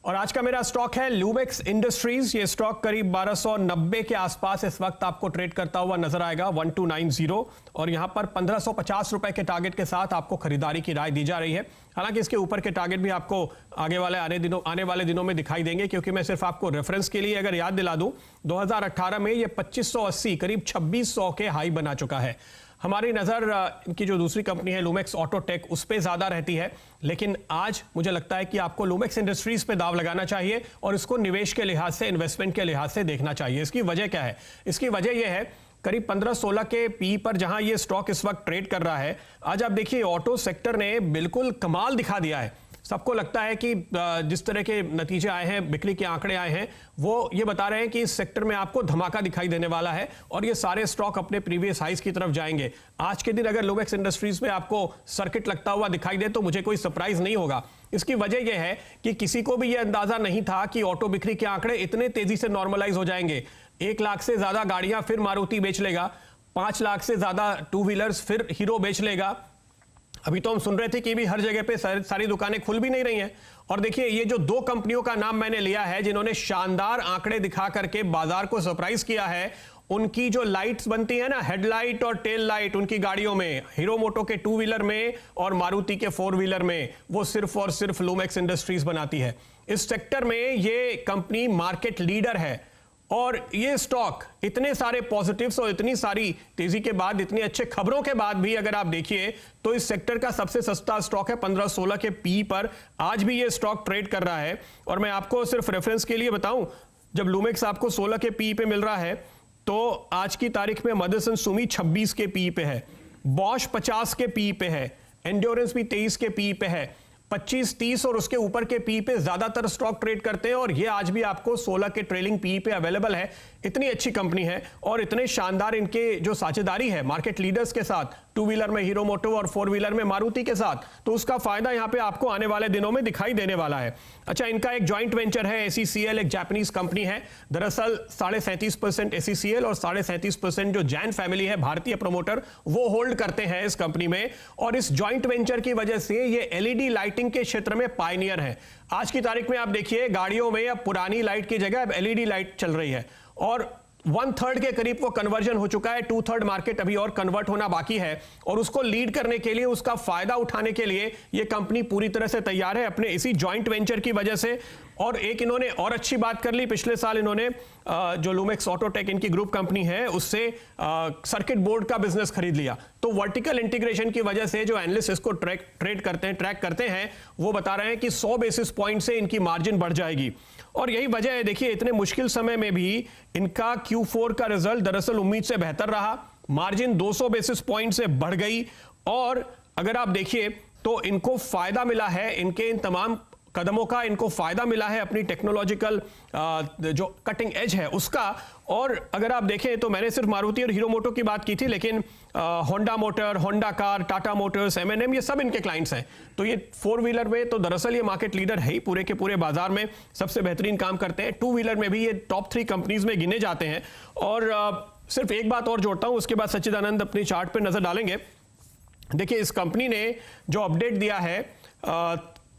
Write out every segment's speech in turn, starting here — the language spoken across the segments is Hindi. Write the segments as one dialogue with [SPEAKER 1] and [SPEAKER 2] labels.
[SPEAKER 1] और आज का मेरा स्टॉक है लुमेक्स इंडस्ट्रीज। ये स्टॉक करीब 1290 के आसपास इस वक्त आपको ट्रेड करता हुआ नजर आएगा 1290, और यहां पर 1550 रुपए के टारगेट के साथ आपको खरीदारी की राय दी जा रही है। हालांकि इसके ऊपर के टारगेट भी आपको आने वाले दिनों में दिखाई देंगे, क्योंकि मैं सिर्फ आपको रेफरेंस के लिए अगर याद दिला दूं, 2018 में ये 2580 करीब 2600 के हाई बना चुका है। हमारी नज़र इनकी जो दूसरी कंपनी है लुमेक्स ऑटोटेक, उस पे ज़्यादा रहती है, लेकिन आज मुझे लगता है कि आपको लुमेक्स इंडस्ट्रीज पे दाव लगाना चाहिए और इसको निवेश के लिहाज से, इन्वेस्टमेंट के लिहाज से देखना चाहिए। इसकी वजह क्या है? इसकी वजह यह है करीब 15-16 के पी पर जहां ये स्टॉक इस वक्त ट्रेड कर रहा है। आज आप देखिए ऑटो सेक्टर ने बिल्कुल कमाल दिखा दिया है। सबको लगता है कि जिस तरह के नतीजे आए हैं, बिक्री के आंकड़े आए हैं, वो ये बता रहे हैं कि इस सेक्टर में आपको धमाका दिखाई देने वाला है और ये सारे स्टॉक अपने प्रीवियस हाइस की तरफ जाएंगे। आज के दिन अगर लुमेक्स इंडस्ट्रीज में आपको सर्किट लगता हुआ दिखाई दे तो मुझे कोई सरप्राइज नहीं होगा। इसकी वजह यह है कि किसी को भी यह अंदाजा नहीं था कि ऑटो बिक्री के आंकड़े इतने तेजी से नॉर्मलाइज हो जाएंगे। 1 लाख से ज्यादा गाड़ियां फिर मारुति बेच लेगा, 5 लाख से ज्यादा 2 व्हीलर्स फिर हीरो बेच लेगा। अभी तो हम सुन रहे थे कि भी हर जगह पे सारी दुकानें खुल भी नहीं रही हैं। और देखिए ये जो 2 कंपनियों का नाम मैंने लिया है जिन्होंने शानदार आंकड़े दिखा करके बाजार को सरप्राइज किया है, उनकी जो लाइट्स बनती है ना, हेडलाइट और टेल लाइट उनकी गाड़ियों में, हीरो मोटो के 2 व्हीलर में और मारुति के 4 व्हीलर में, वो सिर्फ और सिर्फ लुमेक्स इंडस्ट्रीज बनाती है। इस सेक्टर में ये कंपनी मार्केट लीडर है और ये स्टॉक इतने सारे पॉजिटिव्स और इतनी सारी तेजी के बाद, इतनी अच्छे खबरों के बाद भी अगर आप देखिए तो इस सेक्टर का सबसे सस्ता स्टॉक है 15-16 के पी पर। आज भी ये स्टॉक ट्रेड कर रहा है। और मैं आपको सिर्फ रेफरेंस के लिए बताऊं, जब लुमेक्स आपको 16 के पी पे मिल रहा है तो आज की तारीख में मदरसन सुमी 26 के पी पे है, बॉश 50 के पी पे है, एंड्योरेंस भी 23 के पी पे है, 25, 30 और उसके ऊपर के पी पे ज्यादातर स्टॉक ट्रेड करते हैं। और ये आज भी आपको 16 के ट्रेलिंग पी पे अवेलेबल है। इतनी अच्छी कंपनी है और इतने शानदार इनके जो साझेदारी है मार्केट लीडर्स के साथ, 2 व्हीलर में हीरो मोटो और 4 व्हीलर में मारुति के साथ, तो उसका फायदा यहां पे आपको आने वाले दिनों में दिखाई देने वाला है। अच्छा, इनका एक जॉइंट वेंचर है ACCL, एक जापानीज कंपनी है। दरअसल 37.5% ACCL और 37.5% जो जैन फैमिली है, भारतीय प्रमोटर, वो होल्ड करते हैं इस कंपनी में। और इस जॉइंट वेंचर की वजह से ये LED लाइटिंग के क्षेत्र में पायनियर है। आज की तारीख में आप देखिए गाड़ियों में अब पुरानी लाइट की जगह अब LED लाइट चल रही है और 1/3 के करीब वो कन्वर्जन हो चुका है। 2/3 मार्केट अभी और कन्वर्ट होना बाकी है और उसको लीड करने के लिए, उसका फायदा उठाने के लिए ये कंपनी पूरी तरह से तैयार है अपने इसी जॉइंट वेंचर की वजह से। और एक इन्होंने और अच्छी बात कर ली, पिछले साल इन्होंने जो लुमेक्स ऑटोटेक इनकी ग्रुप कंपनी है उससे सर्किट बोर्ड का बिजनेस खरीद लिया। तो वर्टिकल इंटीग्रेशन की वजह से जो एनालिस्ट इसको ट्रैक करते हैं वो बता रहे हैं कि 100 बेसिस पॉइंट से इनकी मार्जिन बढ़ जाएगी। और यही वजह है, देखिए इतने मुश्किल समय में भी इनका Q4 का रिजल्ट दरअसल उम्मीद से बेहतर रहा, मार्जिन 200 बेसिस पॉइंट से बढ़ गई। और अगर आप देखिए तो इनको फायदा मिला है, इनके इन तमाम कदमों का इनको फायदा मिला है अपनी टेक्नोलॉजिकल जो कटिंग एज है उसका। और अगर आप देखें तो मैंने सिर्फ मारुति और हीरो मोटो की बात की थी, लेकिन Honda motor, Honda car, Tata Motors, M&M, ये सब इनके क्लाइंट्स हैं। तो ये 4 व्हीलर में तो दरअसल ये मार्केट लीडर है ही, पूरे के पूरे बाजार में सबसे बेहतरीन काम करते हैं। 2 व्हीलर में भी ये टॉप 3 कंपनीज में गिने जाते हैं। और सिर्फ एक बात और जोड़ता हूं, उसके बाद सच्चिदानंद अपनी चार्ट पर नजर डालेंगे। देखिए इस कंपनी ने जो अपडेट दिया है,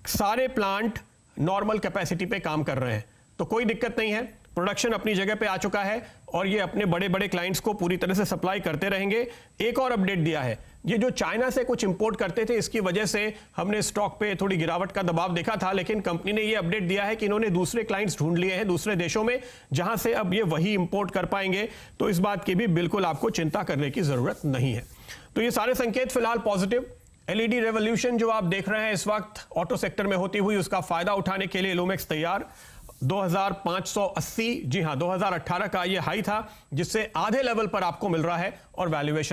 [SPEAKER 1] सारे प्लांट नॉर्मल कैपेसिटी पे काम कर रहे हैं, तो कोई दिक्कत नहीं है, प्रोडक्शन अपनी जगह पे आ चुका है और ये अपने बड़े बड़े क्लाइंट्स को पूरी तरह से सप्लाई करते रहेंगे। एक और अपडेट दिया है, ये जो चाइना से कुछ इंपोर्ट करते थे इसकी वजह से हमने स्टॉक पे थोड़ी गिरावट का दबाव देखा था, लेकिन कंपनी ने ये अपडेट दिया है कि इन्होंने दूसरे क्लाइंट्स ढूंढ लिए हैं दूसरे देशों में, जहां से अब ये वही इंपोर्ट कर पाएंगे। तो इस बात की भी बिल्कुल आपको चिंता करने की जरूरत नहीं है। तो ये सारे संकेत फिलहाल पॉजिटिव। LED रेवोल्यूशन जो आप देख रहे हैं इस वक्त ऑटो सेक्टर में होती हुई, उसका फायदा उठाने के लिए लुमेक्स तैयार। 2580, जी हां, 2018 का ये हाई था जिससे आधे लेवल पर आपको मिल रहा है और वैल्यूएशन